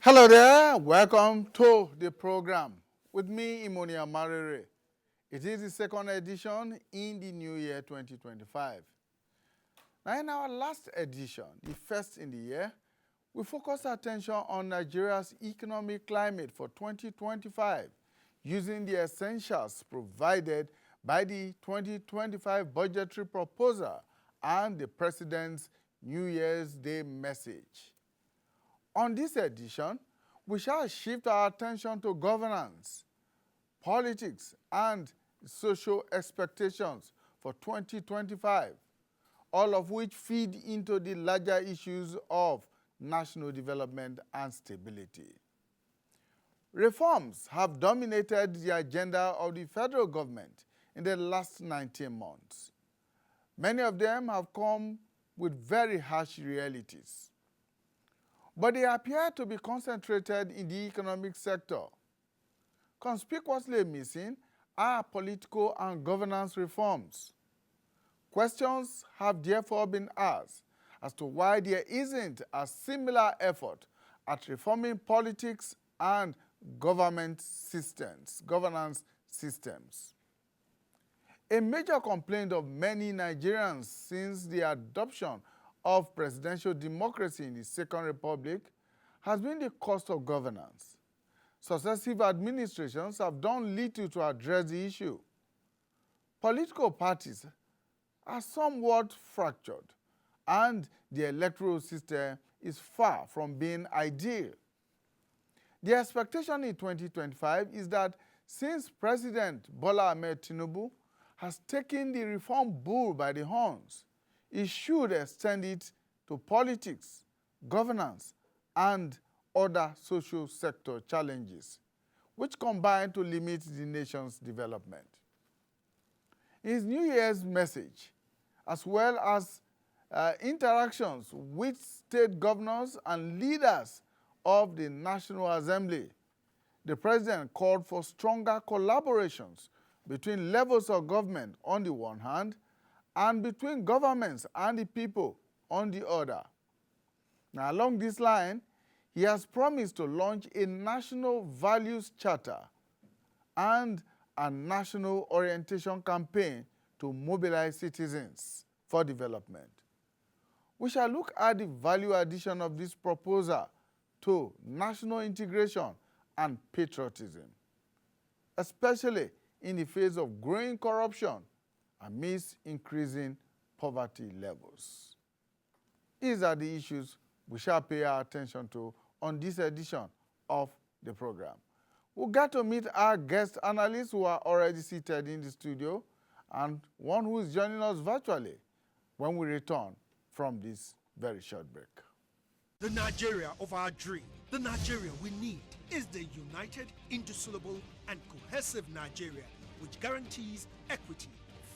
Hello there, welcome to the program. With me, Imonia Marere. It is the second edition in the new year 2025. Now in our last edition, the first in the year, we focused attention on Nigeria's economic climate for 2025 using the essentials provided by the 2025 budgetary proposal and the President's New Year's Day message. On this edition, we shall shift our attention to governance, politics, and social expectations for 2025, all of which feed into the larger issues of national development and stability. Reforms have dominated the agenda of the federal government in the last 19 months. Many of them have come with very harsh realities, but they appear to be concentrated in the economic sector. Conspicuously missing are political and governance reforms. Questions have therefore been asked as to why there isn't a similar effort at reforming politics and governance systems. A major complaint of many Nigerians since the adoption of presidential democracy in the Second Republic has been the cost of governance. Successive administrations have done little to address the issue. Political parties are somewhat fractured, and the electoral system is far from being ideal. The expectation in 2025 is that since President Bola Ahmed Tinubu has taken the reform bull by the horns, it should extend it to politics, governance, and other social sector challenges, which combine to limit the nation's development. In his New Year's message, as well as interactions with state governors and leaders of the National Assembly, the President called for stronger collaborations between levels of government on the one hand and between governments and the people on the other. Now, along this line, he has promised to launch a national values charter and a national orientation campaign to mobilize citizens for development. We shall look at the value addition of this proposal to national integration and patriotism, especially in the face of growing corruption amidst increasing poverty levels. These are the issues we shall pay our attention to on this edition of the program. We'll get to meet our guest analysts who are already seated in the studio and one who is joining us virtually when we return from this very short break. The Nigeria of our dream, the Nigeria we need, is the united, indissoluble, and cohesive Nigeria which guarantees equity,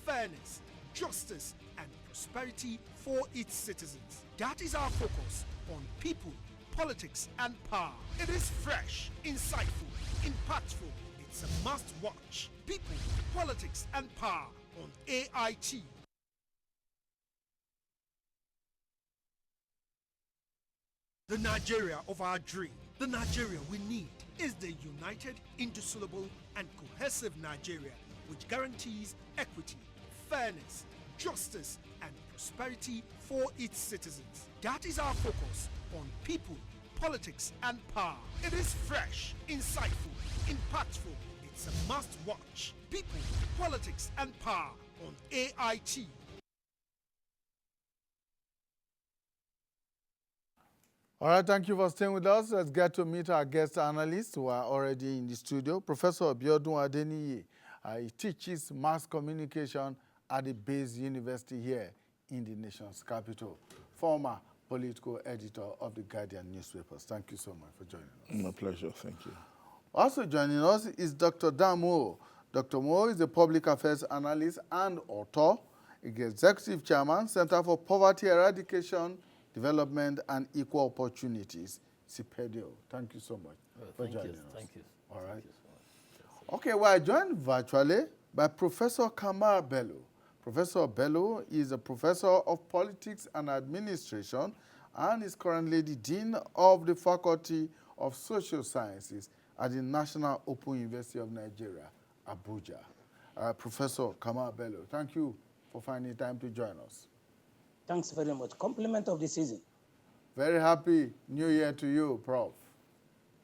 fairness, justice, and prosperity for its citizens. That is our focus on people, politics, and power. It is fresh, insightful, impactful. It's a must-watch. People, politics, and power on AIT. The Nigeria of our dream, the Nigeria we need, is the united, indissoluble, and cohesive Nigeria which guarantees equity, fairness, justice, and prosperity for its citizens. That is our focus on people, politics, and power. It is fresh, insightful, impactful. It's a must-watch. People, politics, and power on AIT. All right, thank you for staying with us. Let's get to meet our guest analysts who are already in the studio. Professor Abiodun Adeniyi, he teaches mass communication at the Base University here in the nation's capital. Former political editor of the Guardian newspapers. Thank you so much for joining us. My pleasure, thank you. Also joining us is Dr. Dan Moe. Dr. Moe is a public affairs analyst and author, executive chairman, Center for Poverty Eradication, Development and Equal Opportunities, CPEDO. Thank you so much for joining us. Thank you. All right. Thank you so much. Okay, we are joined virtually by Professor Kamar Bello. Professor Bello is a professor of politics and administration and is currently the dean of the Faculty of Social Sciences at the National Open University of Nigeria, Abuja. Professor Kamal Bello, thank you for finding time to join us. Thanks very much. Compliment of the season. Very happy New Year to you, Prof.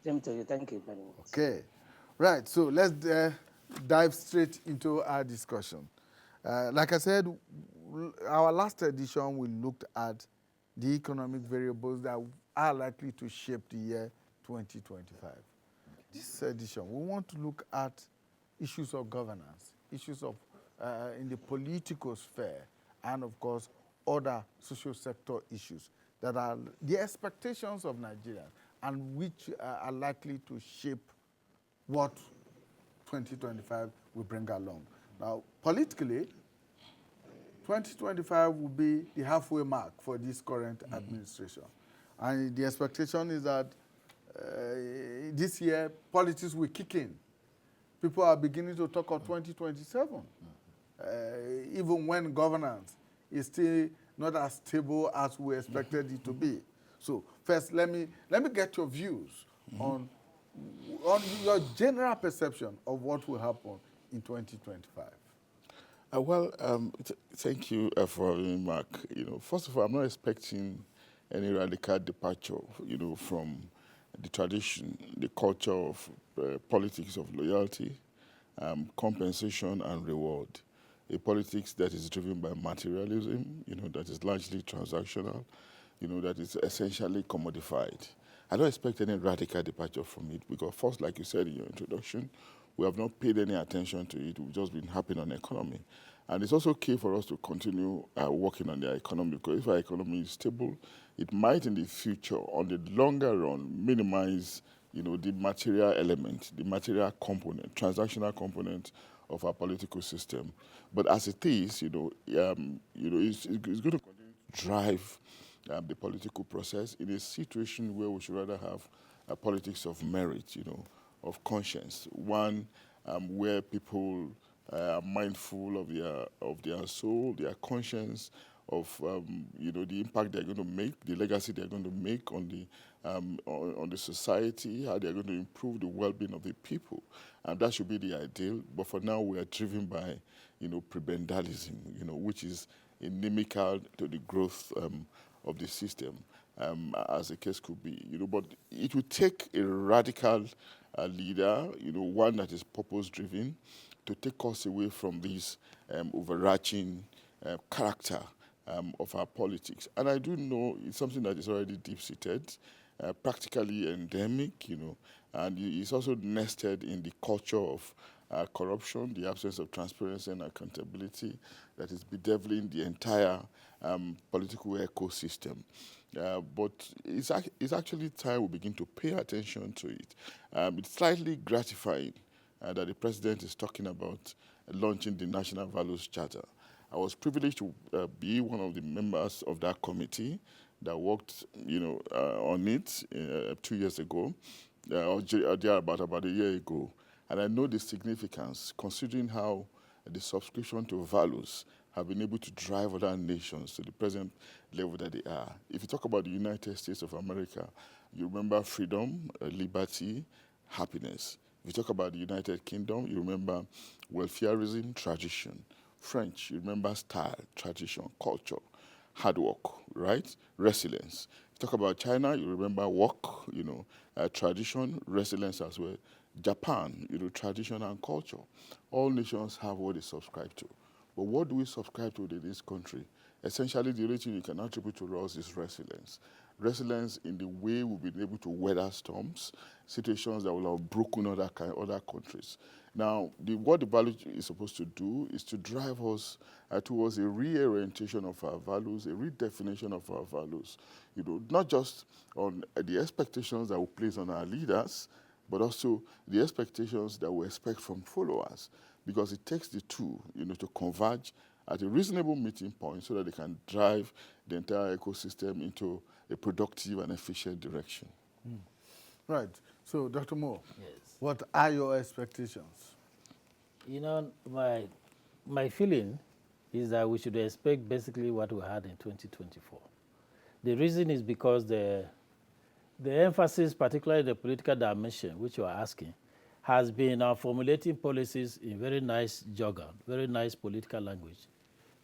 Same to you. Thank you very much. Okay. Right, so let's dive straight into our discussion. Like I said, our last edition, we looked at the economic variables that are likely to shape the year 2025. This edition, we want to look at issues of governance, issues of in the political sphere, and of course, other social sector issues that are the expectations of Nigerians and which are likely to shape what 2025 will bring along. Now, politically, 2025 will be the halfway mark for this current administration. And the expectation is that this year, politics will kick in. People are beginning to talk of 2027, even when governance is still not as stable as we expected it to be. So first, let me get your views on your general perception of what will happen in 2025. Thank you for having me, Mark. First of all, I'm not expecting any radical departure, from the tradition, the culture of politics of loyalty, compensation, and reward. A politics that is driven by materialism, that is largely transactional, that is essentially commodified. I don't expect any radical departure from it because first, like you said in your introduction, we have not paid any attention to it. We've just been happy on the economy. And it's also key for us to continue working on the economy because if our economy is stable, it might in the future, on the longer run, minimize the material element, the material component, transactional component of our political system. But as it is, it's going to continue to drive the political process in a situation where we should rather have a politics of merit, of conscience, one where people are mindful of their soul, their conscience, of the impact they're going to make, the legacy they're going to make on the society, how they're going to improve the well-being of the people, and that should be the ideal. But for now, we are driven by prebendalism, which is inimical to the growth of the system, as the case could be. But it will take a radical leader, one that is purpose-driven, to take us away from this overarching character of our politics. And I do know it's something that is already deep-seated, practically endemic, and it's also nested in the culture of corruption, the absence of transparency and accountability that is bedeviling the entire political ecosystem. But it's actually time we begin to pay attention to it. It's slightly gratifying that the president is talking about launching the National Values Charter. I was privileged to be one of the members of that committee that worked, on it 2 years ago, or about a year ago. And I know the significance, considering how the subscription to values have been able to drive other nations to the present level that they are. If you talk about the United States of America, you remember freedom, liberty, happiness. If you talk about the United Kingdom, you remember welfareism, tradition. French, you remember style, tradition, culture, hard work, right? Resilience. If you talk about China, you remember work, tradition, resilience as well. Japan, tradition and culture. All nations have what they subscribe to. But what do we subscribe to in this country? Essentially, the only thing you can attribute to us is resilience. Resilience in the way we've been able to weather storms, situations that will have broken other countries. Now, what the value is supposed to do is to drive us towards a reorientation of our values, a redefinition of our values. Not just on the expectations that we place on our leaders, but also the expectations that we expect from followers. Because it takes the two, to converge at a reasonable meeting point so that they can drive the entire ecosystem into a productive and efficient direction. Right. So, Dr. Moore, Yes. what are your expectations? My feeling is that we should expect basically what we had in 2024. The reason is because the The emphasis, particularly in the political dimension, which you are asking, has been on formulating policies in very nice jargon, very nice political language.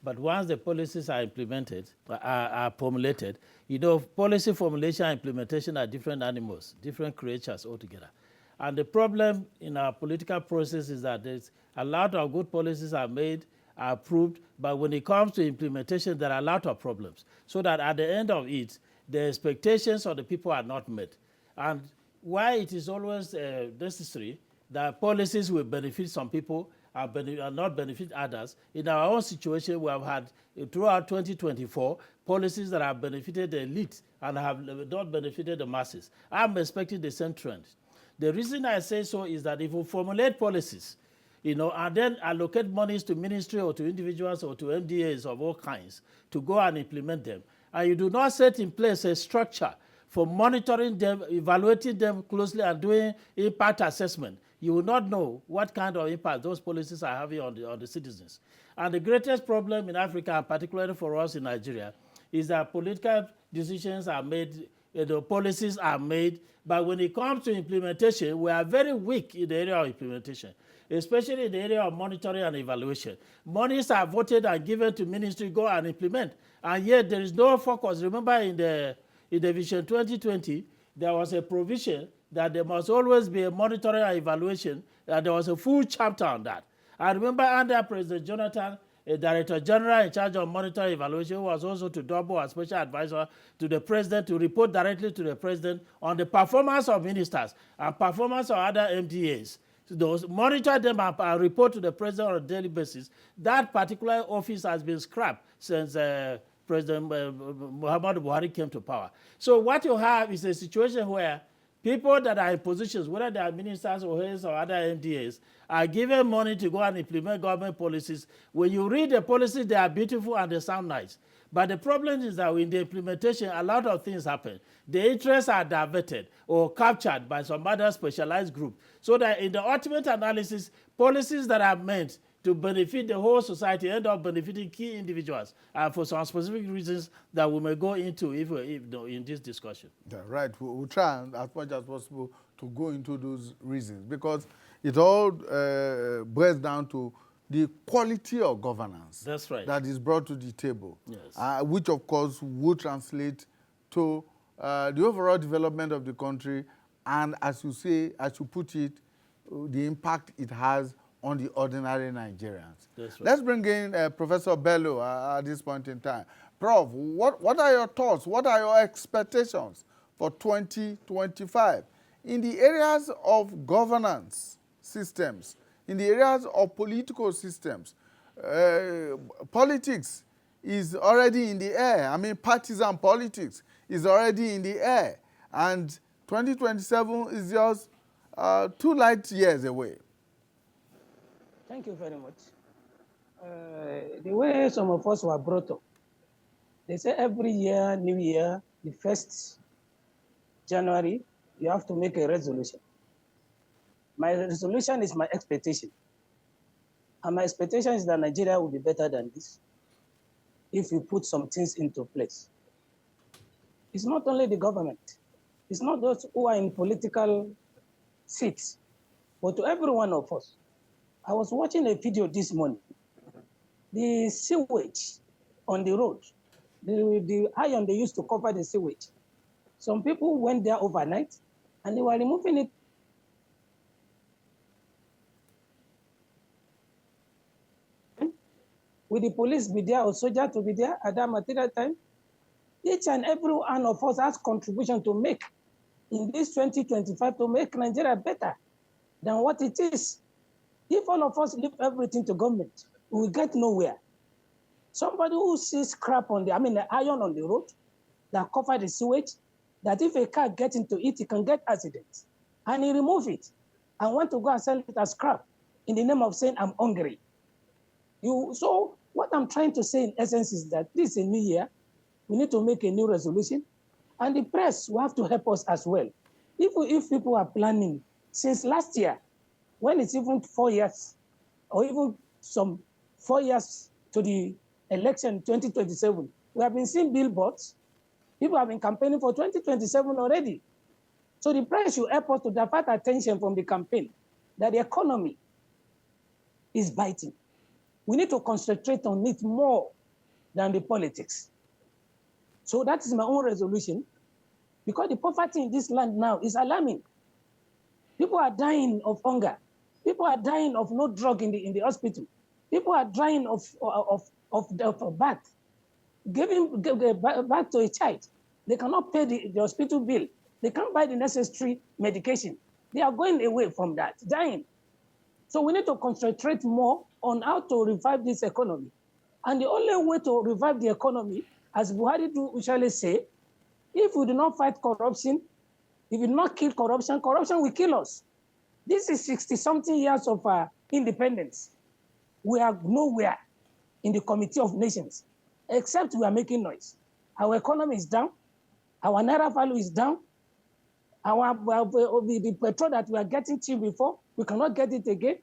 But once the policies are implemented, are formulated, you know, policy formulation and implementation are different animals, different creatures altogether. And the problem in our political process is that there's a lot of good policies are made, are approved, but when it comes to implementation, there are a lot of problems. So that at the end of it, the expectations of the people are not met. And why it is always necessary that policies will benefit some people and not benefit others. In our own situation, we have had, throughout 2024, policies that have benefited the elite and have not benefited the masses. I'm expecting the same trend. The reason I say so is that if we formulate policies, you know, and then allocate monies to ministry or to individuals or to MDAs of all kinds to go and implement them, and you do not set in place a structure for monitoring them, evaluating them closely, and doing impact assessment, you will not know what kind of impact those policies are having on the citizens. And the greatest problem in Africa, and particularly for us in Nigeria, is that political decisions are made, the policies are made, but when it comes to implementation, we are very weak in the area of implementation, especially in the area of monitoring and evaluation. Monies are voted and given to ministry, go and implement, and yet there is no focus. Remember in the Vision 2020, there was a provision that there must always be a monitoring and evaluation, and there was a full chapter on that. I remember under President Jonathan, a Director General in charge of monitoring and evaluation, who was also to double as special advisor to the President to report directly to the President on the performance of ministers and performance of other MDAs. So those monitor them and report to the President on a daily basis. That particular office has been scrapped since President Muhammadu Buhari came to power. So what you have is a situation where people that are in positions, whether they are ministers or heads or other MDAs, are given money to go and implement government policies. When you read the policies, they are beautiful and they sound nice. But the problem is that in the implementation, a lot of things happen. The interests are diverted or captured by some other specialized group. So that in the ultimate analysis, policies that are meant to benefit the whole society end up benefiting key individuals for some specific reasons that we may go into if in this discussion. Yeah, right. We'll try as much as possible to go into those reasons, because it all boils down to the quality of governance. That's right. That is brought to the table. Yes. Which, of course, will translate to the overall development of the country, and as you say, as you put it, the impact it has on the ordinary Nigerians. That's right. Let's bring in Professor Bello at this point in time. Prof, what are your thoughts? What are your expectations for 2025 in the areas of governance systems, in the areas of political systems? Politics is already in the air. I mean, partisan politics is already in the air. And 2027 is just 2 light years away. Thank you very much. The way some of us were brought up, they say every year, New Year, the 1st January, you have to make a resolution. My resolution is my expectation. And my expectation is that Nigeria will be better than this if we put some things into place. It's not only the government. It's not those who are in political seats, but to every one of us. I was watching a video this morning. The sewage on the road, the iron they used to cover the sewage. Some people went there overnight and they were removing it. Will the police be there or soldier to be there at that material time? Each and every one of us has contribution to make in this 2025 to make Nigeria better than what it is. If all of us leave everything to government, we will get nowhere. Somebody who sees scrap on the iron on the road that cover the sewage, that if a car gets into it, it can get accidents. And he remove it and want to go and sell it as scrap in the name of saying, I'm hungry. So what I'm trying to say in essence is that this is a new year. We need to make a new resolution. And the press will have to help us as well. If people are planning since last year, when it's even 4 years, or even some 4 years to the election 2027, we have been seeing billboards. People have been campaigning for 2027 already. So the press should help us to divert attention from the campaign that the economy is biting. We need to concentrate on it more than the politics. So that is my own resolution, because the poverty in this land now is alarming. People are dying of hunger. People are dying of no drug in the hospital. People are dying of birth, giving birth to a child. They cannot pay the hospital bill. They can't buy the necessary medication. They are going away from that, dying. So we need to concentrate more on how to revive this economy. And the only way to revive the economy, as Buhari do usually say, if we do not fight corruption, if we do not kill corruption, corruption will kill us. This is 60-something years of independence. We are nowhere in the Committee of Nations, except we are making noise. Our economy is down. Our naira value is down. The petrol that we are getting cheap before, we cannot get it again.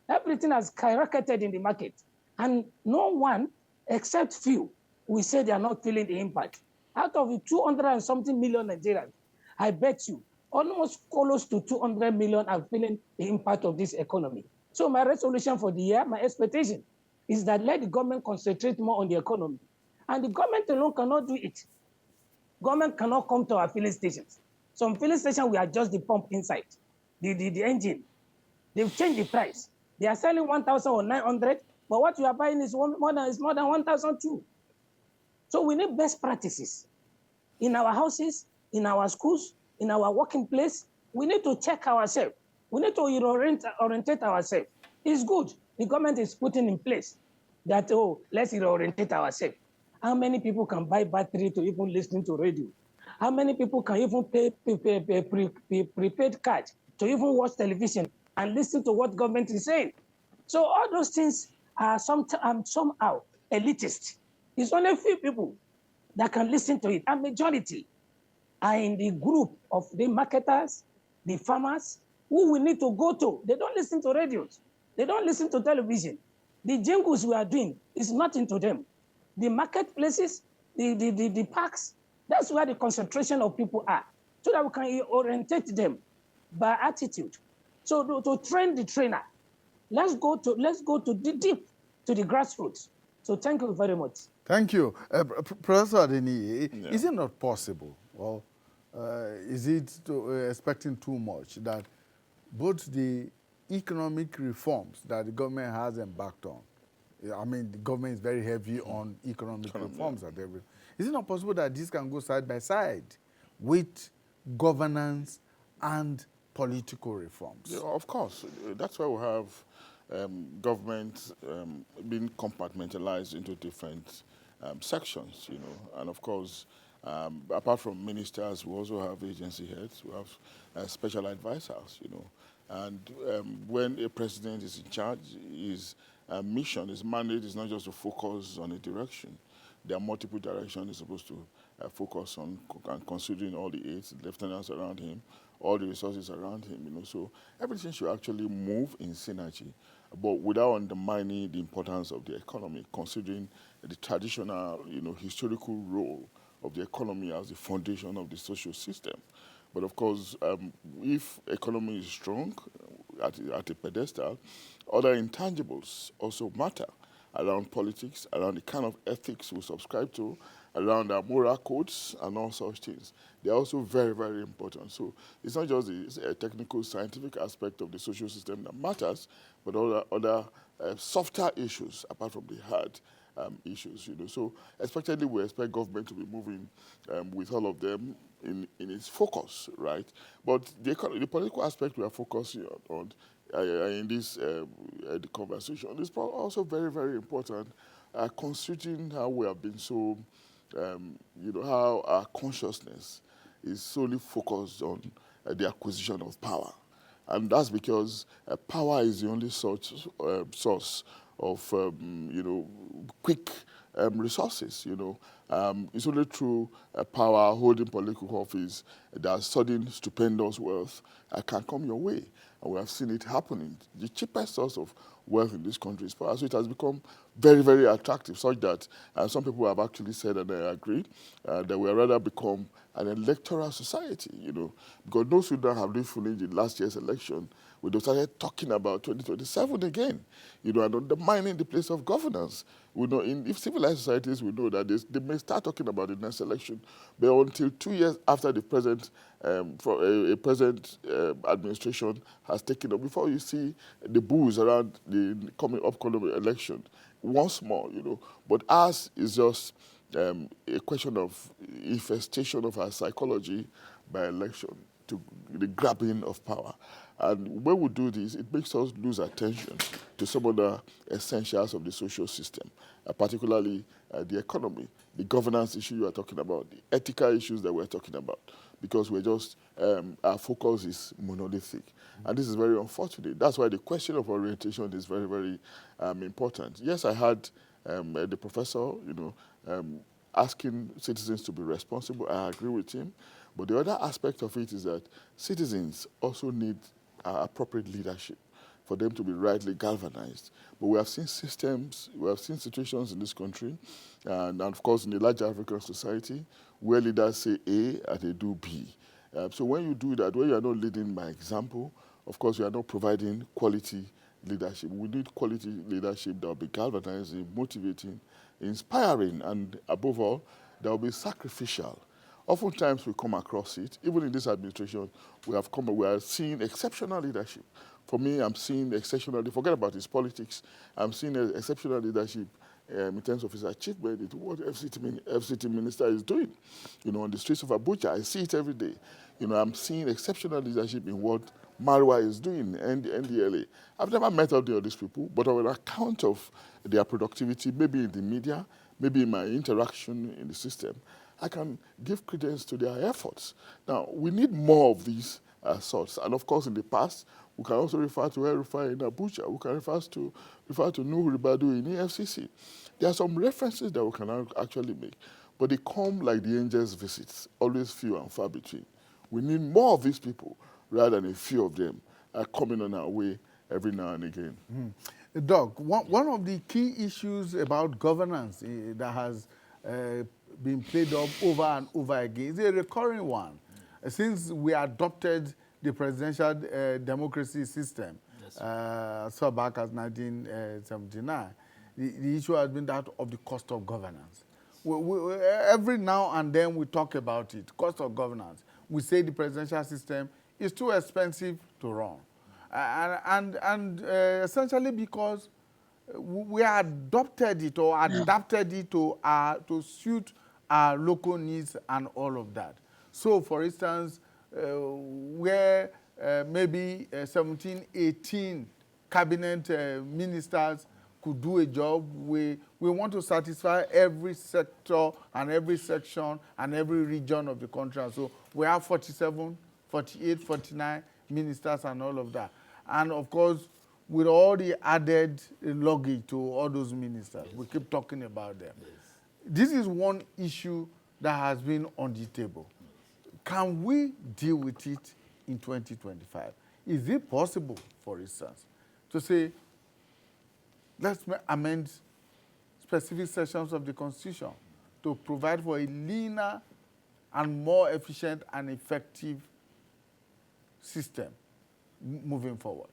Everything has skyrocketed in the market. And no one, except few, will say they are not feeling the impact. Out of the 200 and something million Nigerians, I bet you, almost close to 200 million are feeling the impact of this economy. So my resolution for the year, my expectation, is that let the government concentrate more on the economy. And the government alone cannot do it. Government cannot come to our filling stations. Some filling stations, we adjust the pump inside, the engine. They've changed the price. They are selling 1,000 or 900, but what you are buying is more than 1,002. So we need best practices in our houses, in our schools, in our working place. We need to check ourselves. We need to orientate ourselves. It's good. The government is putting in place that, let's reorientate ourselves. How many people can buy battery to even listen to radio? How many people can even pay prepaid card to even watch television and listen to what government is saying? So all those things are somehow elitist. It's only a few people that can listen to it. A majority are in the group of the marketers, the farmers, who we need to go to. They don't listen to radios. They don't listen to television. The jingles we are doing is nothing to them. The marketplaces, the parks, that's where the concentration of people are, so that we can orientate them by attitude. So to train the trainer, let's go to the deep, to the grassroots. So thank you very much. Thank you. Professor Adeni, is it not possible, or is it expecting too much, that both the economic reforms that the government has embarked on, I mean, the government is very heavy on economic reforms and everything. Is it not possible that this can go side by side with governance and political reforms? Yeah, of course. That's why we have government being compartmentalized into different sections, And of course, apart from ministers, we also have agency heads, we have special advisors, And when a president is in charge, his mission, his mandate is not just to focus on a direction. There are multiple directions he's supposed to focus on, and considering all the aides, the lieutenants around him, all the resources around him, So everything should actually move in synergy, but without undermining the importance of the economy, considering the traditional, historical role of the economy as the foundation of the social system. But of course, if economy is strong at a pedestal, other intangibles also matter around politics, around the kind of ethics we subscribe to, around our moral codes and all such things. They're also very, very important. So it's not just a technical, scientific aspect of the social system that matters, but other softer issues apart from the hard issues. So expectedly, we expect government to be moving with all of them in its focus, right? But the political aspect we are focusing on in this the conversation is also very, very important, considering how we have been so, how our consciousness is solely focused on the acquisition of power. And that's because power is the only source of, quick resources, It's only through power, holding political office, that sudden stupendous wealth can come your way. And we have seen it happening. The cheapest source of wealth in this country is power. So it has become very, very attractive, such that some people have actually said, and I agree, that we rather become an electoral society, because those who don't have lived fully in last year's election, we started talking about 2027 again, and undermining the place of governance. We know if civilized societies, we know that they may start talking about the next election, but until 2 years after the present administration has taken up, before you see the booze around the upcoming election, once more, But ours is just a question of infestation of our psychology by election, to the grabbing of power. And when we do this, it makes us lose attention to some of the essentials of the social system, particularly the economy, the governance issue you are talking about, the ethical issues that we're talking about, because we're just, our focus is monolithic. And this is very unfortunate. That's why the question of orientation is very, very important. Yes, I had the professor, asking citizens to be responsible. I agree with him. But the other aspect of it is that citizens also need appropriate leadership for them to be rightly galvanized. But we have seen systems, we have seen situations in this country, and of course in the larger African society, where leaders say A and they do B. So when you do that, when you are not leading by example, of course you are not providing quality leadership. We need quality leadership that will be galvanizing, motivating, inspiring, and above all, that will be sacrificial. Oftentimes we come across it, even in this administration, we are seeing exceptional leadership. For me, I'm seeing exceptional, forget about his politics, I'm seeing exceptional leadership in terms of his achievement, into what FCT minister is doing. On the streets of Abuja, I see it every day. I'm seeing exceptional leadership in what Marwa is doing, and the NDLA. I've never met all these people, but on account of their productivity, maybe in the media, maybe in my interaction in the system, I can give credence to their efforts. Now, we need more of these sorts. And of course, in the past, we can also refer to El-Rufai in Abuja. We can refer to Nuhu Ribadu in EFCC. There are some references that we can actually make, but they come like the angel's visits, always few and far between. We need more of these people rather than a few of them coming on our way every now and again. Doc, one of the key issues about governance that has been played up over and over again is a recurring one. Since we adopted the presidential democracy system, so back as 1979, the issue has been that of the cost of governance. Every now and then we talk about it, cost of governance. We say the presidential system is too expensive to run. And essentially because we adopted it or adapted it to suit our local needs and all of that. So, for instance, where maybe 17, 18 cabinet ministers could do a job, we want to satisfy every sector and every section and every region of the country. So we have 47, 48, 49 ministers and all of that. And of course, with all the added luggage to all those ministers, we keep talking about them. This is one issue that has been on the table. Can we deal with it in 2025? Is it possible, for instance, to say, let's amend specific sections of the Constitution to provide for a leaner and more efficient and effective system moving forward?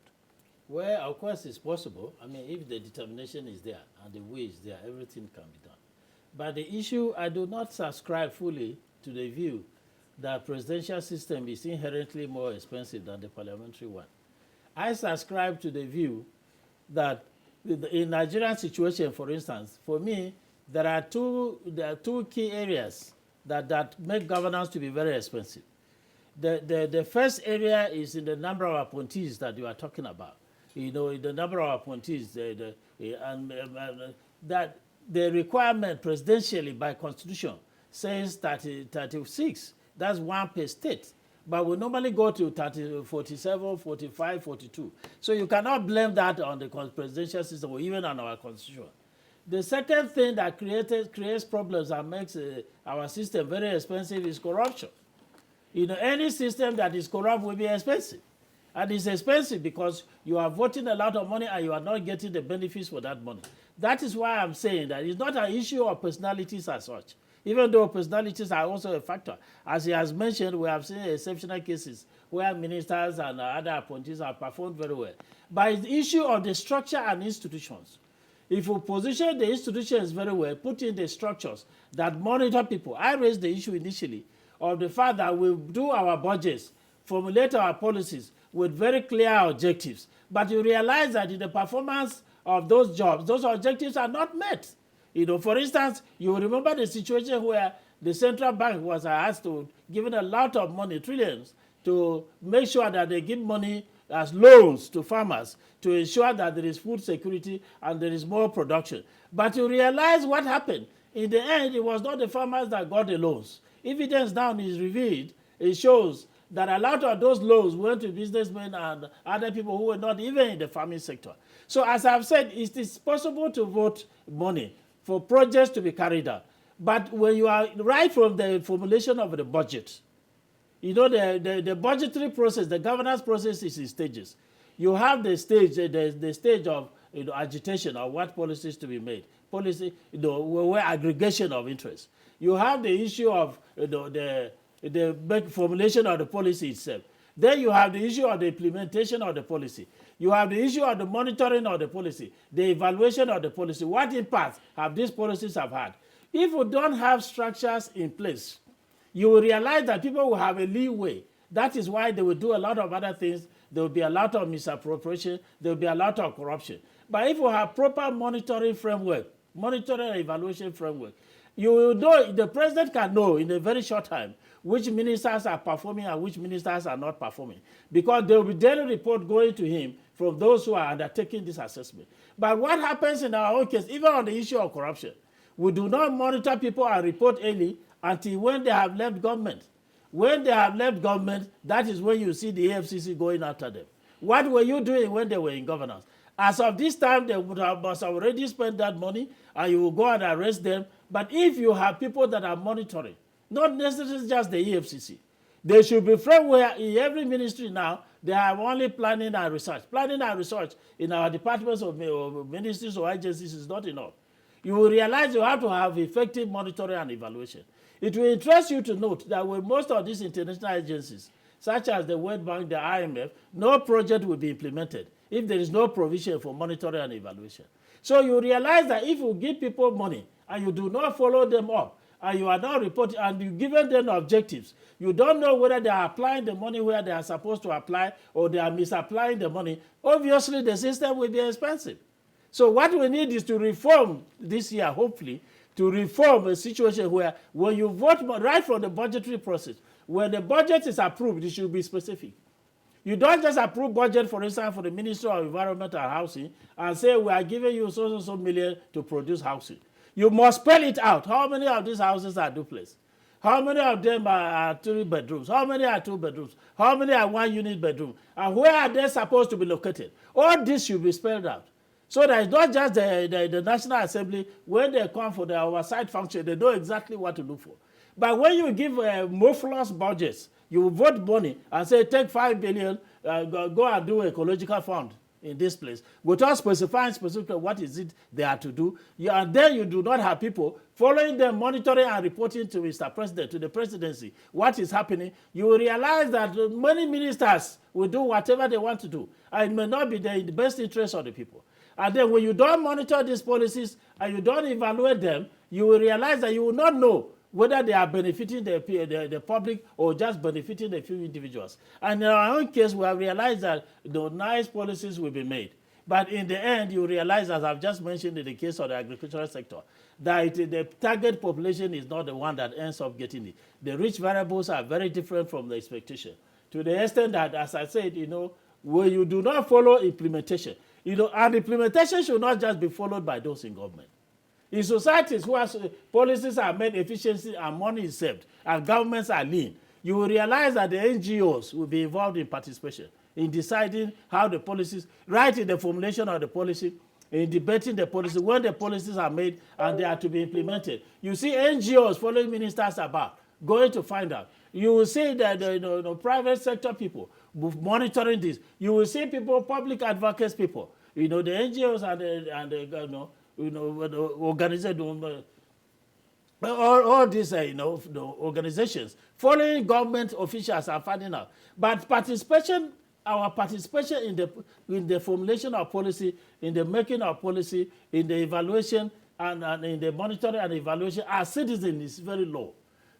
Well, of course, it's possible. I mean, if the determination is there and the will is there, everything can be done. But the issue, I do not subscribe fully to the view that presidential system is inherently more expensive than the parliamentary one. I subscribe to the view that in Nigerian situation, for instance, for me, there are two key areas that make governance to be very expensive. The first area is in the number of appointees that you are talking about. The number of appointees, that the requirement presidentially by constitution says 36. That's one per state. But we normally go to 47, 45, 42. So you cannot blame that on the presidential system or even on our constitution. The second thing that creates problems and makes our system very expensive is corruption. Any system that is corrupt will be expensive. And it's expensive because you are voting a lot of money and you are not getting the benefits for that money. That is why I'm saying that it's not an issue of personalities as such. even though personalities are also a factor. As he has mentioned, we have seen exceptional cases where ministers and other appointees have performed very well. But it's the issue of the structure and institutions. If we position the institutions very well, put in the structures that monitor people. I raised the issue initially of the fact that we do our budgets, formulate our policies with very clear objectives. But you realize that in the performance of those jobs, those objectives are not met. For instance, you remember the situation where the central bank was asked to give a lot of money, trillions, to make sure that they give money as loans to farmers to ensure that there is food security and there is more production. But you realize what happened. In the end, it was not the farmers that got the loans. Evidence now is revealed. It shows that a lot of those loans went to businessmen and other people who were not even in the farming sector. So as I've said, it is possible to vote money for projects to be carried out. But when you are right from the formulation of the budget, the budgetary process, the governance process is in stages. You have the stage, the stage of agitation of what policies to be made, policy, where aggregation of interest. You have the issue of the formulation of the policy itself. Then you have the issue of the implementation of the policy. You have the issue of the monitoring of the policy, the evaluation of the policy. What impact have these policies have had? If we don't have structures in place, you will realize that people will have a leeway. That is why they will do a lot of other things. There will be a lot of misappropriation. There will be a lot of corruption. But if you have proper monitoring framework, monitoring and evaluation framework, you will know, the president can know in a very short time which ministers are performing and which ministers are not performing. Because there will be daily report going to him from those who are undertaking this assessment. But what happens in our own case, even on the issue of corruption, we do not monitor people and report early until when they have left government. When they have left government, that is when you see the AFCC going after them. What were you doing when they were in governance? As of this time, they must have already spent that money, and you will go and arrest them. But if you have people that are monitoring, not necessarily just the EFCC, there should be framework in every ministry now. They have only planning and research. Planning and research in our departments of ministries or agencies is not enough. You will realize you have to have effective monitoring and evaluation. It will interest you to note that with most of these international agencies, such as the World Bank, the IMF, no project will be implemented if there is no provision for monitoring and evaluation. So you realize that if you give people money and you do not follow them up, and you are not reporting, and you given them objectives, you don't know whether they are applying the money where they are supposed to apply or they are misapplying the money, obviously the system will be expensive. So what we need is to reform this year, hopefully, to reform a situation where when you vote right from the budgetary process, when the budget is approved, it should be specific. You don't just approve budget, for instance, for the Ministry of Environment and Housing and say we are giving you so million to produce housing. You must spell it out. How many of these houses are duplex? How many of them are 3 bedrooms? How many are 2 bedrooms? How many are 1 unit bedroom? And where are they supposed to be located? All this should be spelled out. So that it's not just the National Assembly, when they come for the oversight function, they know exactly what to look for. But when you give muflous budgets, you vote money and say, take 5 billion, go and do ecological fund in this place, without specifying specifically what is it they are to do. And then you do not have people following them, monitoring and reporting to Mr. President, to the presidency, what is happening. You will realize that many ministers will do whatever they want to do, and it may not be in the best interest of the people. And then when you don't monitor these policies and you don't evaluate them, you will realize that you will not know whether they are benefiting the public or just benefiting a few individuals. And in our own case, we have realized that the nice policies will be made. But in the end, you realize, as I've just mentioned in the case of the agricultural sector, that the target population is not the one that ends up getting it. The rich variables are very different from the expectation. To the extent that, as I said, where you do not follow implementation, and implementation should not just be followed by those in government. In societies where policies are made efficiency and money is saved and governments are lean, you will realize that the NGOs will be involved in participation, in deciding how the policies, right in the formulation of the policy, in debating the policy, when the policies are made and they are to be implemented. You see NGOs following ministers about, going to find out. You will see that the private sector people monitoring this. You will see people, public advocates people, the NGOs and the organization, all these, organizations, following government officials are finding out. But our participation in the formulation of policy, in the making of policy, in the evaluation, and in the monitoring and evaluation as citizens is very low.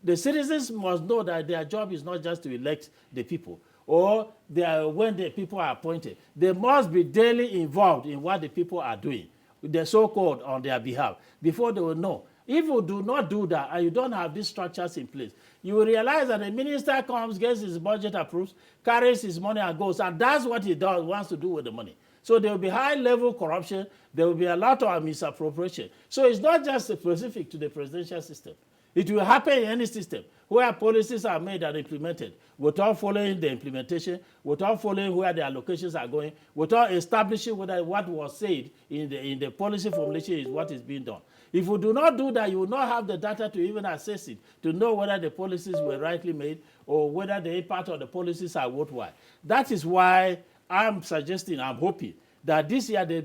The citizens must know that their job is not just to elect the people or when the people are appointed. They must be daily involved in what the people are doing, the so-called on their behalf, before they will know. If you do not do that and you don't have these structures in place, you will realize that the minister comes, gets his budget approved, carries his money and goes, and that's what he wants to do with the money. So there will be high-level corruption. There will be a lot of misappropriation. So it's not just specific to the presidential system. It will happen in any system where policies are made and implemented without following the implementation, without following where the allocations are going, without establishing whether what was said in the policy formulation is what is being done. If you do not do that, you will not have the data to even assess it, to know whether the policies were rightly made or whether the impact of the policies are worthwhile. That is why I'm hoping that this year there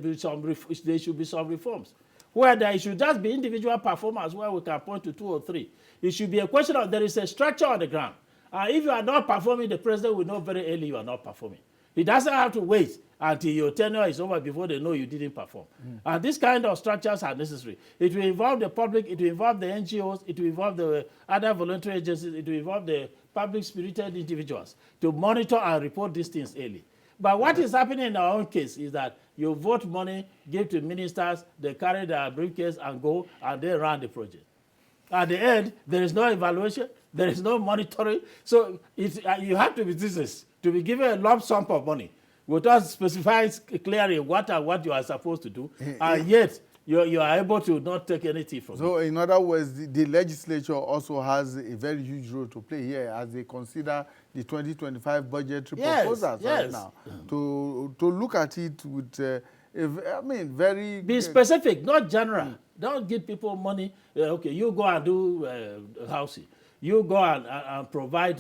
should be some reforms, where there should just be individual performance where we can point to 2 or 3. It should be a question of there is a structure on the ground. If you are not performing, the president will know very early you are not performing. He doesn't have to wait until your tenure is over before they know you didn't perform. And these kind of structures are necessary. It will involve the public, it will involve the NGOs, it will involve the other voluntary agencies, it will involve the public-spirited individuals to monitor and report these things early. But what is happening in our own case is that you vote money, give to ministers, they carry their briefcase and go, and they run the project. At the end, there is no evaluation, there is no monitoring. So you have to be business to be given a lump sum of money without specifying clearly what you are supposed to do, and yet you are able to not take anything from it. So in other words, the legislature also has a very huge role to play here as they consider the 2025 budgetary proposals right now. To look at it with, very... Be specific, not general. Don't give people money. Okay, you go and do housing. You go and provide,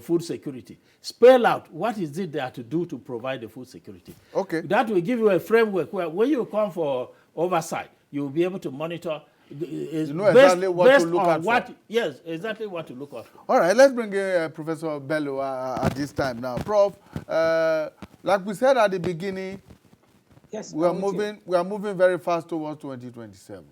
food security. Spell out what is it there to do to provide the food security. Okay. That will give you a framework where when you come for oversight, you will be able to monitor. You know exactly what to look out for. Yes, exactly what to look out for. All right, let's bring in Professor Bello at this time now. Prof, like we said at the beginning, Yes, we are moving very fast towards 2027.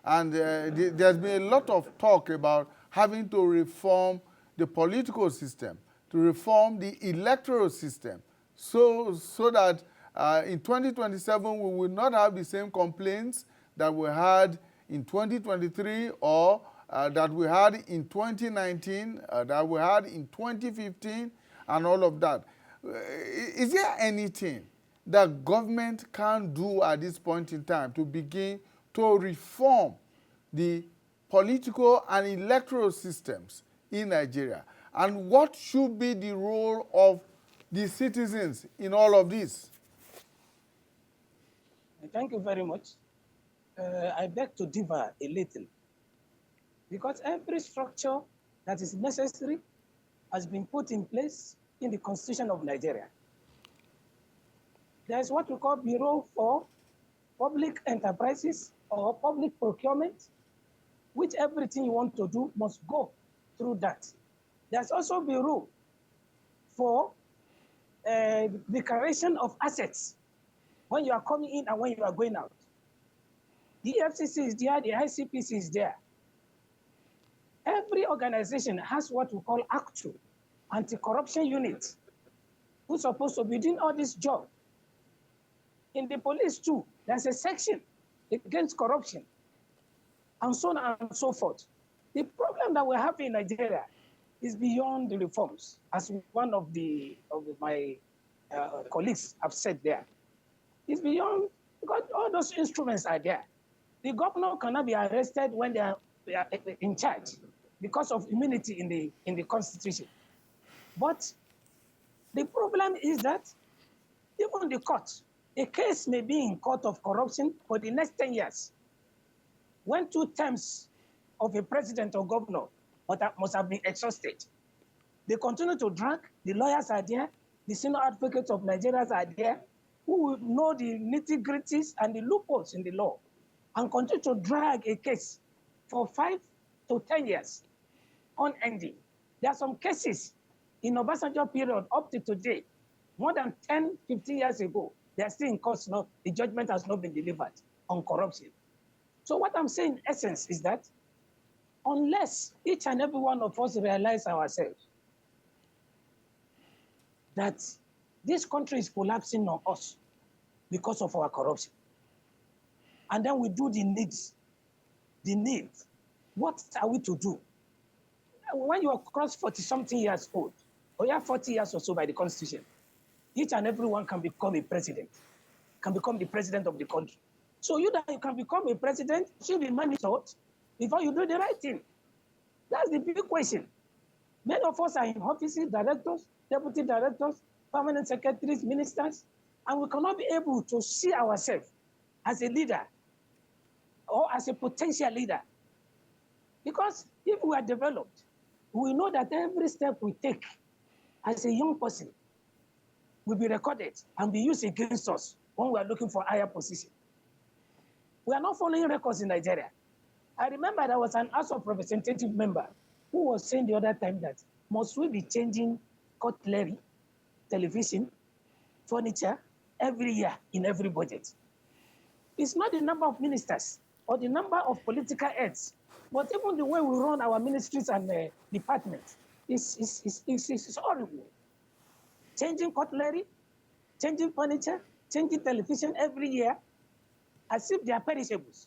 And there's been a lot of talk about having to reform the political system, to reform the electoral system, so that in 2027 we will not have the same complaints that we had in 2023 or that we had in 2019, that we had in 2015, and all of that. Is there anything that government can do at this point in time to begin to reform the political and electoral systems in Nigeria? And what should be the role of the citizens in all of this? Thank you very much. I beg to differ a little, because every structure that is necessary has been put in place in the Constitution of Nigeria. There's what we call Bureau for Public Enterprises or Public Procurement, which everything you want to do must go through that. There's also Bureau for Declaration of Assets, when you are coming in and when you are going out. The FCC is there, the ICPC is there. Every organization has what we call ACTU, Anti-Corruption Unit, who's supposed to be doing all this job. In the police too, there's a section against corruption, and so on and so forth. The problem that we have in Nigeria is beyond the reforms, as one of my colleagues have said there. It's beyond, because all those instruments are there. The governor cannot be arrested when they are in charge because of immunity in the Constitution. But the problem is that even the court, a case may be in court of corruption for the next 10 years. When 2 terms of a president or governor must have been exhausted, they continue to drag. The lawyers are there, the senior advocates of Nigeria are there, who will know the nitty-gritties and the loopholes in the law, and continue to drag a case for 5 to 10 years, unending. There are some cases in Obasanjo period up to today, more than 10, 15 years ago, they are still in court. The judgment has not been delivered on corruption. So what I'm saying in essence is that unless each and every one of us realize ourselves that this country is collapsing on us because of our corruption, and then we do the needs, what are we to do? When you are cross 40-something years old, or you are 40 years or so by the Constitution, each and every one can become a president, can become the president of the country. So you that you can become a president should be monitored before you do the right thing. That's the big question. Many of us are in offices, directors, deputy directors, permanent secretaries, ministers, and we cannot be able to see ourselves as a leader or as a potential leader. Because if we are developed, we know that every step we take as a young person will be recorded and be used against us when we are looking for higher position. We are not following records in Nigeria. I remember there was an House of Representative member who was saying the other time that must we be changing cutlery, television, furniture every year in every budget. It's not the number of ministers or the number of political heads, but even the way we run our ministries and departments is horrible. Changing cutlery, changing furniture, changing television every year, as if they are perishables.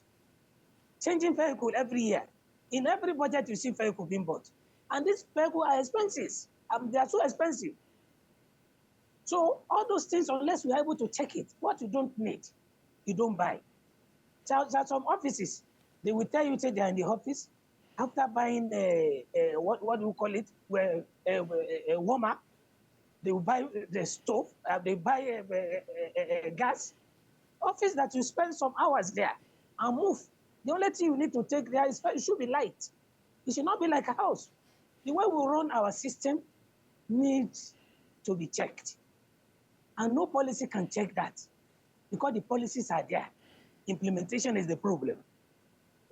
Changing vehicle every year. In every budget, you see vehicle being bought. And these vehicles are expensive. They are so expensive. So all those things, unless we are able to check it, what you don't need, you don't buy. So there are some offices, they will tell you that they are in the office. After buying what do you call it, a warmer, they will buy the stove, they buy gas. Office that you spend some hours there and move. The only thing you need to take there is it should be light. It should not be like a house. The way we run our system needs to be checked. And no policy can check that because the policies are there. Implementation is the problem.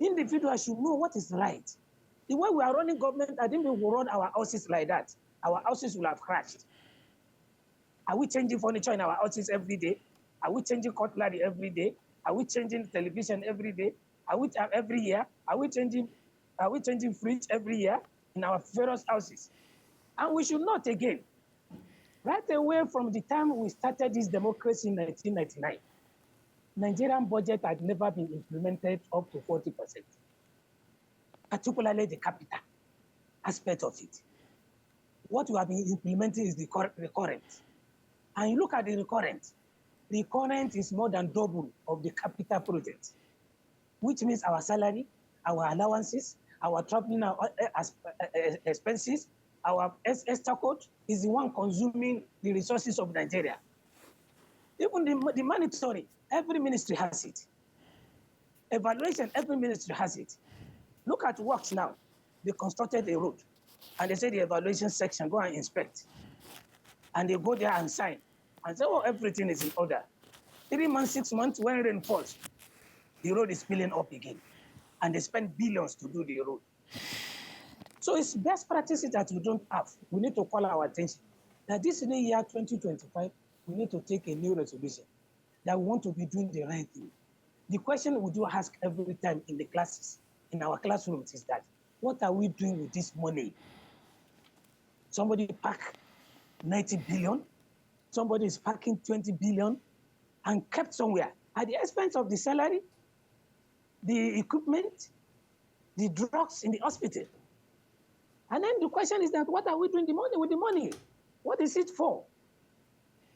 Individuals should know what is right. The way we are running government, I think we will run our houses like that. Our houses will have crashed. Are we changing furniture in our houses every day? Are we changing cutlery every day? Are we changing television every day? Are we every year? Are we changing fridge every year in our various houses? And we should not again. Right away from the time we started this democracy in 1999, Nigerian budget had never been implemented up to 40%, particularly the capital aspect of it. What we have been implementing is the recurrent. And you look at the recurrent is more than double of the capital project, which means our salary, our allowances, our traveling expenses, our extra code is the one consuming the resources of Nigeria. Even the monitoring, every ministry has it. Evaluation, every ministry has it. Look at works now. They constructed a road, and they say the evaluation section, go and inspect. And they go there and sign, and say, oh, everything is in order. 3 months, 6 months, when rain falls, the road is filling up again. And they spend billions to do the road. So it's best practices that we don't have. We need to call our attention. That this new year, 2025, we need to take a new resolution that we want to be doing the right thing. The question we do ask every time in the classes, in our classrooms, is that, what are we doing with this money? Somebody pack 90 billion, somebody is packing 20 billion and kept somewhere at the expense of the salary, the equipment, the drugs in the hospital. And then the question is that, what are we doing with the money? What is it for?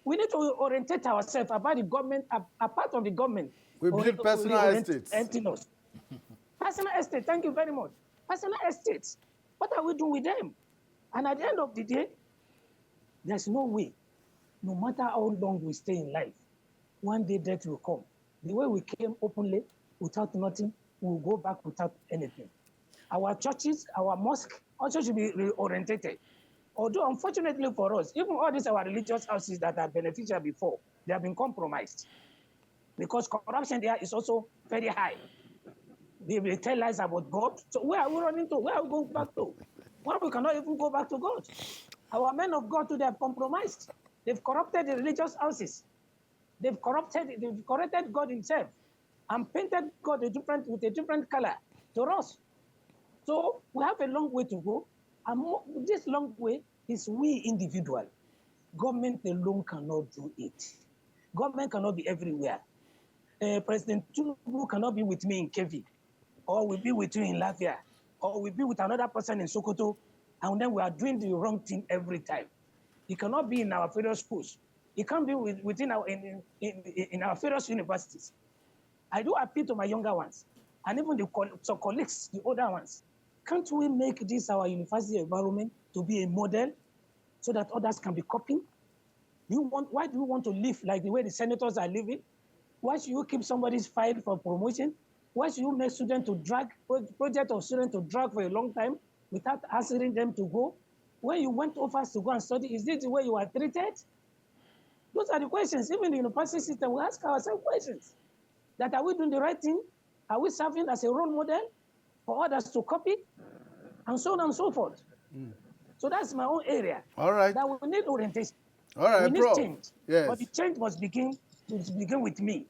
We need to orientate ourselves about the government, a part of the government. We build personal estates. Personal estates, thank you very much. Personal estates, what are we doing with them? And at the end of the day, there's no way, no matter how long we stay in life, one day death will come. The way we came openly, without nothing, we'll go back without anything. Our churches, our mosques also should be reorientated. Although, unfortunately for us, even all these our religious houses that are beneficial before, they have been compromised because corruption there is also very high. They tell lies about God. So where are we running to? Where are we going back to? When we cannot even go back to God. Our men of God today have compromised. They've corrupted the religious houses. They've corrupted God himself and painted God with a different color to us. So we have a long way to go. And this long way is we individual. Government alone cannot do it. Government cannot be everywhere. President Tinubu cannot be with me in Kevi, or will be with you in Latvia, or will be with another person in Sokoto, and then we are doing the wrong thing every time. He cannot be in our federal schools. He can't be within in our federal universities. I do appeal to my younger ones, and even some colleagues, the older ones. Can't we make this our university environment to be a model so that others can be copying? Why do you want to live like the way the senators are living? Why should you keep somebody's file for promotion? Why should you make students to drag, project of students to drag for a long time without asking them to go? When you went over to go and study, is this the way you are treated? Those are the questions. Even the university system, we ask ourselves questions. That are we doing the right thing? Are we serving as a role model for others to copy? And so on and so forth. So that's my own area. All right. That we need orientation. All right, We need Prof. change. Yes. But the change must begin with me.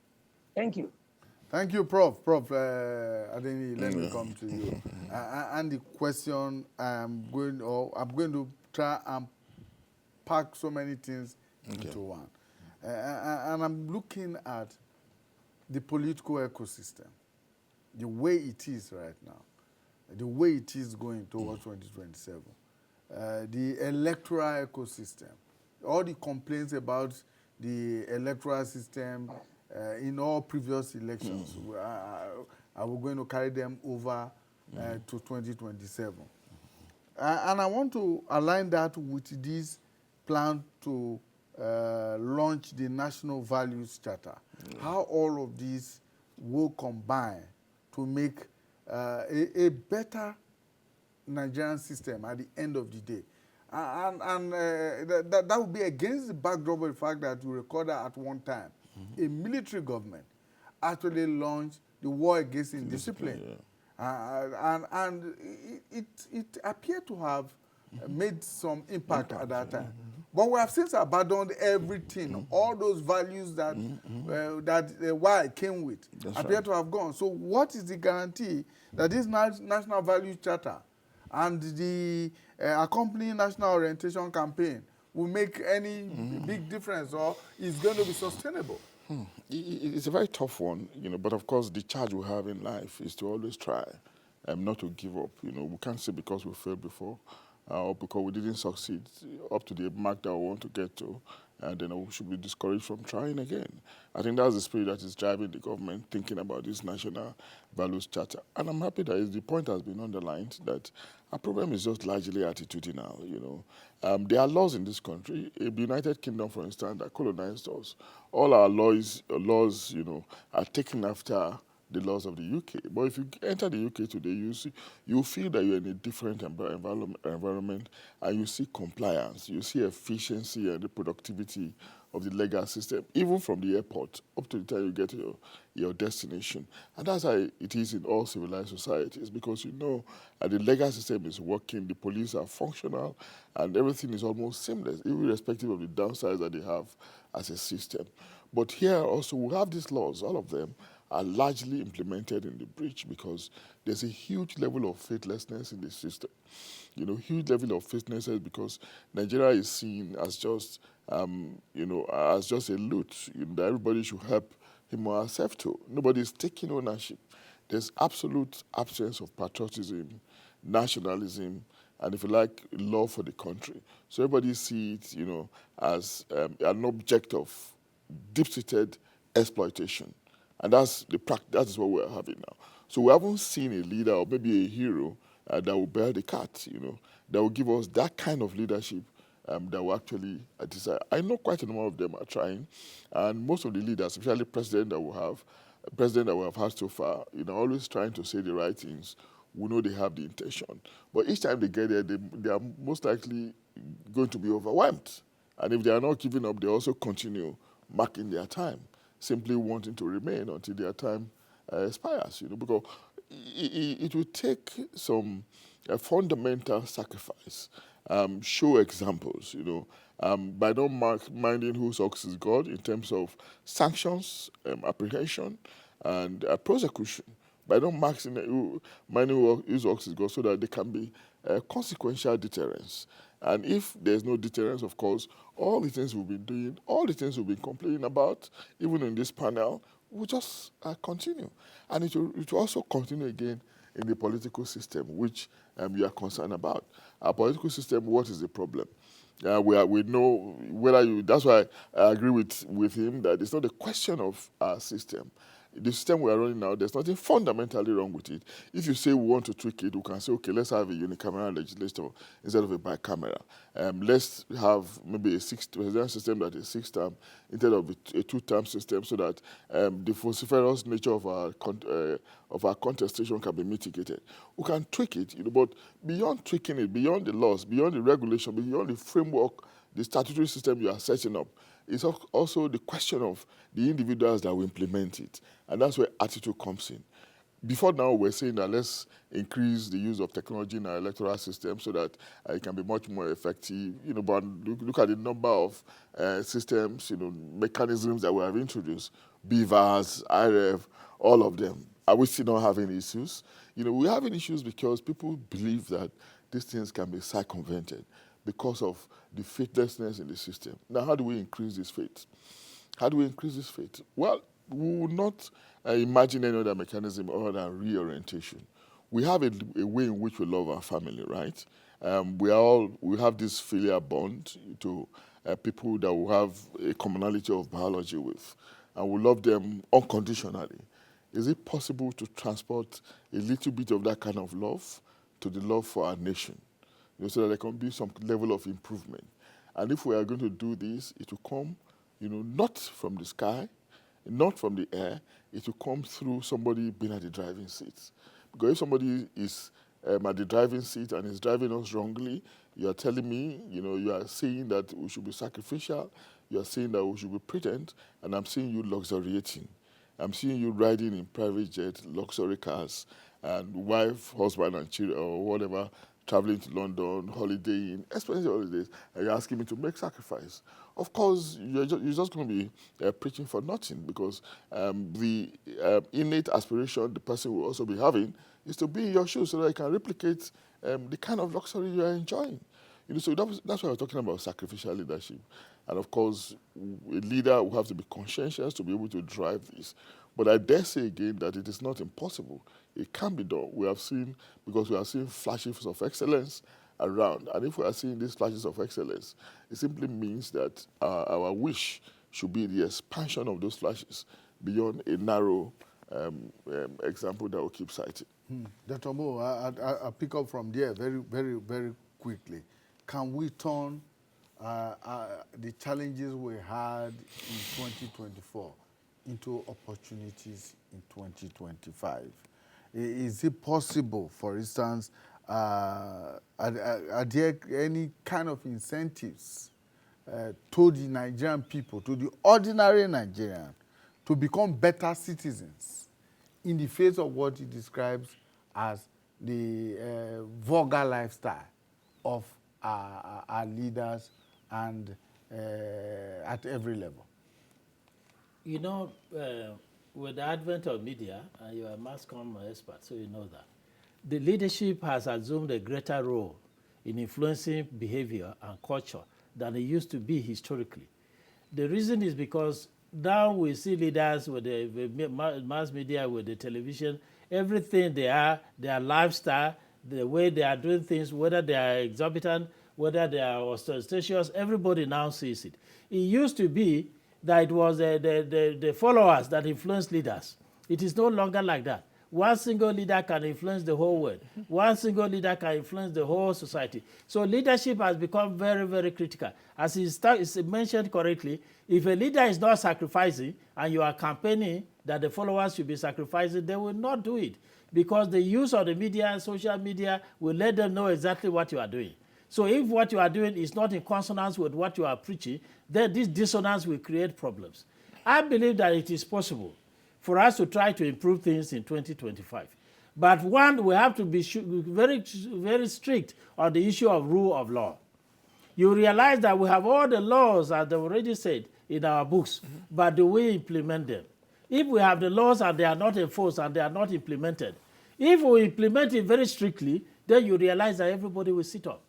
Thank you. Thank you, Prof. Prof. Adeni, let me come to you. And the question I'm going to try and pack so many things into one. And I'm looking at the political ecosystem, the way it is right now, the way it is going towards 2027, the electoral ecosystem, all the complaints about the electoral system in all previous elections. Are we going to carry them over to 2027? And I want to align that with this plan to launch the National Values Charter. How all of these will combine to make a better Nigerian system at the end of the day. And that would be against the backdrop of the fact that we recorded at one time a military government actually launched the war against indiscipline. And it appeared to have made some impact at that time. But we have since abandoned everything. All those values that why came with appear to have gone. So what is the guarantee that this National Values Charter and the accompanying national orientation campaign will make any big difference, or is going to be sustainable? It's a very tough one, but of course the charge we have in life is to always try not to give up. We can't say because we failed before or because we didn't succeed up to the mark that we want to get to, and then we should be discouraged from trying again. I think that's the spirit that is driving the government thinking about this National Values Charter. And I'm happy that the point has been underlined that our problem is just largely attitudinal. There are laws in this country. In the United Kingdom, for instance, that colonized us. All our laws, are taken after the laws of the UK. But if you enter the UK today, you feel that you're in a different environment, and you see compliance, you see efficiency and the productivity of the legal system, even from the airport up to the time you get to your destination. And that's how it is in all civilized societies, because the legal system is working, the police are functional, and everything is almost seamless, irrespective of the downsides that they have as a system. But here also we have these laws, all of them are largely implemented in the breach because there's a huge level of faithlessness in the system. Huge level of faithlessness because Nigeria is seen as just, as just a loot that everybody should help him or herself to. Nobody is taking ownership. There's absolute absence of patriotism, nationalism, and if you like, love for the country. So everybody sees it, as an object of deep-seated exploitation. And that is what we're having now. So we haven't seen a leader or maybe a hero that will bear the cat, that will give us that kind of leadership that will actually desire. I know quite a number of them are trying, and most of the leaders, especially president that we have had so far, always trying to say the right things. We know they have the intention. But each time they get there, they are most likely going to be overwhelmed. And if they are not giving up, they also continue marking their time, simply wanting to remain until their time expires, because it will take some fundamental sacrifice. Show examples, by not minding whose ox is God in terms of sanctions, apprehension, and prosecution. By not minding whose ox is God so that there can be consequential deterrence. And if there's no deterrence, of course, all the things we've been doing, all the things we've been complaining about, even in this panel, will just continue. And it will also continue again in the political system, which you are concerned about. Our political system, what is the problem? We know whether you, that's why I agree with him that it's not a question of our system. The system we are running now, there's nothing fundamentally wrong with it. If you say we want to tweak it, we can say, okay, let's have a unicameral legislature instead of a bicameral. Let's have maybe a presidential system that is 6-term instead of a 2-term system so that the vociferous nature of our contestation can be mitigated. We can tweak it, but beyond tweaking it, beyond the laws, beyond the regulation, beyond the framework, the statutory system you are setting up, it's also the question of the individuals that will implement it. And that's where attitude comes in. Before now, we're saying that let's increase the use of technology in our electoral system so that it can be much more effective. But look at the number of systems, mechanisms that we have introduced, BVAS, IREF, all of them. Are we still not having issues? We're having issues because people believe that these things can be circumvented because of the faithlessness in the system. Now, how do we increase this faith? How do we increase this faith? Well, we will not imagine any other mechanism other than reorientation. We have a way in which we love our family, right? We have this filial bond to people that we have a commonality of biology with, and we love them unconditionally. Is it possible to transport a little bit of that kind of love to the love for our nation? So that there can be some level of improvement. And if we are going to do this, it will come, not from the sky, not from the air. It will come through somebody being at the driving seat. Because if somebody is at the driving seat and is driving us wrongly, you are telling me, you are saying that we should be sacrificial, you are saying that we should be prudent, and I'm seeing you luxuriating. I'm seeing you riding in private jet, luxury cars, and wife, husband, and children, or whatever, traveling to London, holidaying, expensive holidays, and you're asking me to make sacrifice. Of course, you're just going to be preaching for nothing because the innate aspiration the person will also be having is to be in your shoes so that you can replicate the kind of luxury you are enjoying. So that's why we're talking about sacrificial leadership. And of course, a leader will have to be conscientious to be able to drive this. But I dare say again that it is not impossible. It can be done. We have seen flashes of excellence around. And if we are seeing these flashes of excellence, it simply means that our wish should be the expansion of those flashes beyond a narrow example that we keep citing. Dr. Mo, I'll pick up from there very, very, very quickly. Can we turn the challenges we had in 2024 into opportunities in 2025? Is it possible, for instance, are there any kind of incentives to the Nigerian people, to the ordinary Nigerian, to become better citizens in the face of what he describes as the vulgar lifestyle of our leaders and at every level? With the advent of media, and you are a mass comm expert, so you know that, the leadership has assumed a greater role in influencing behavior and culture than it used to be historically. The reason is because now we see leaders with the mass media, with the television, everything they are, their lifestyle, the way they are doing things, whether they are exorbitant, whether they are ostentatious, everybody now sees it. It used to be that it was the followers that influenced leaders. It is no longer like that. One single leader can influence the whole world. One single leader can influence the whole society. So leadership has become very, very critical. As is mentioned correctly, if a leader is not sacrificing and you are campaigning that the followers should be sacrificing, they will not do it because the use of the media and social media will let them know exactly what you are doing. So if what you are doing is not in consonance with what you are preaching, then this dissonance will create problems. I believe that it is possible for us to try to improve things in 2025. But one, we have to be very, very strict on the issue of rule of law. You realize that we have all the laws, as they already said, in our books, but do we implement them? If we have the laws and they are not enforced and they are not implemented, if we implement it very strictly, then you realize that everybody will sit up.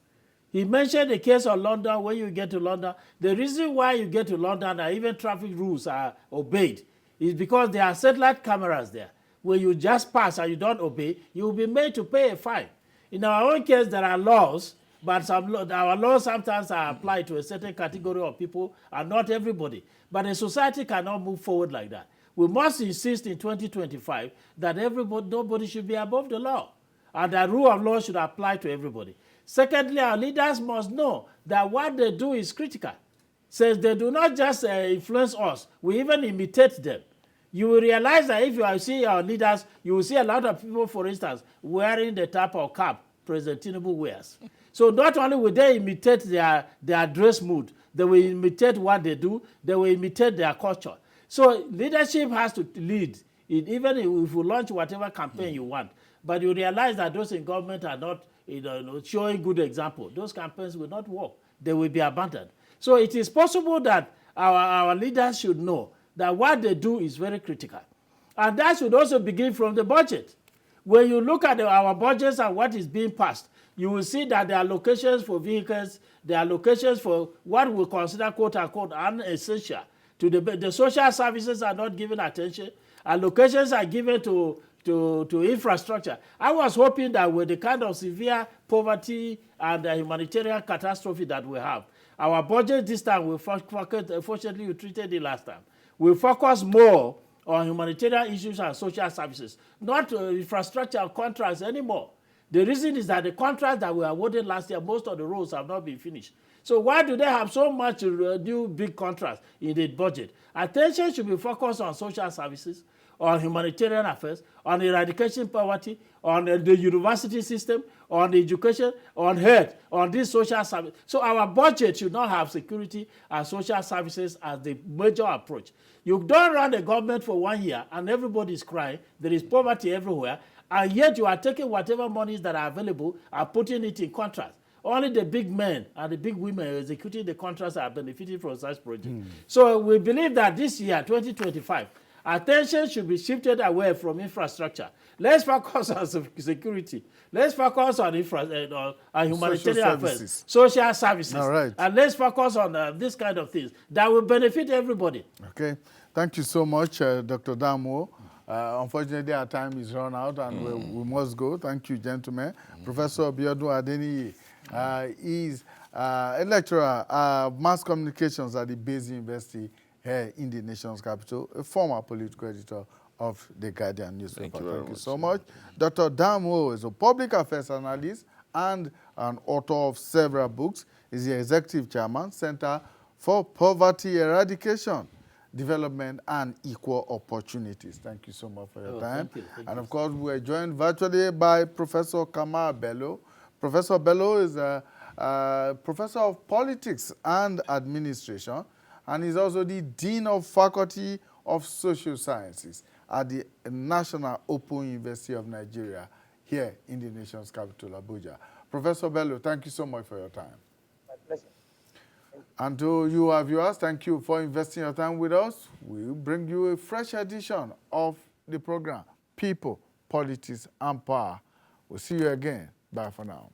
He mentioned the case of London. When you get to London, the reason why you get to London and even traffic rules are obeyed is because there are satellite cameras there. When you just pass and you don't obey, you will be made to pay a fine. In our own case, there are laws, but our laws sometimes are applied to a certain category of people and not everybody. But a society cannot move forward like that. We must insist in 2025 that nobody should be above the law, and the rule of law should apply to everybody. Secondly, our leaders must know that what they do is critical. Says they do not just influence us, we even imitate them. You will realize that if you see our leaders, you will see a lot of people, for instance, wearing the type of cap President Tinubu wears. So not only will they imitate their dress mood, they will imitate what they do, they will imitate their culture. So leadership has to lead, even if you launch whatever campaign you want. But you realize that those in government are not showing good example. Those campaigns will not work. They will be abandoned. So it is possible that our leaders should know that what they do is very critical. And that should also begin from the budget. When you look at our budgets and what is being passed, you will see that there are allocations for vehicles, there are allocations for what we consider quote-unquote unessential. The social services are not given attention. Allocations are given to infrastructure. I was hoping that with the kind of severe poverty and humanitarian catastrophe that we have, our budget this time will focus, unfortunately we treated it last time, we focus more on humanitarian issues and social services, not infrastructure contracts anymore. The reason is that the contracts that we awarded last year, most of the roads have not been finished. So why do they have so much new big contracts in the budget? Attention should be focused on social services, on humanitarian affairs, on eradication poverty, on the university system, on education, on health, on this social service. So our budget should not have security and social services as the major approach. You don't run the government for 1 year and everybody is crying, there is poverty everywhere, and yet you are taking whatever monies that are available and putting it in contracts. Only the big men and the big women executing the contracts are benefiting from such projects. So we believe that this year, 2025, attention should be shifted away from infrastructure. Let's focus on security. Let's focus on humanitarian affairs, social services. All right. And let's focus on this kind of things that will benefit everybody. Okay. Thank you so much, Dr. Damo. Unfortunately, our time is run out and we must go. Thank you, gentlemen. Professor Biodun Adeniyi is a lecturer, mass communications at the Base University here in the nation's capital, a former political editor of the Guardian newspaper. Thank you so much. Dr. Damo is a public affairs analyst and an author of several books. He's the executive chairman, Center for Poverty Eradication, Development and Equal Opportunities. Thank you so much for your time. Thank you. And of course, we are joined virtually by Professor Kamal Bello. Professor Bello is a professor of politics and administration, and he's also the Dean of Faculty of Social Sciences at the National Open University of Nigeria here in the nation's capital, Abuja. Professor Bello, thank you so much for your time. My pleasure. And to you, our viewers, thank you for investing your time with us. We'll bring you a fresh edition of the program, People, Politics, and Power. We'll see you again. Bye for now.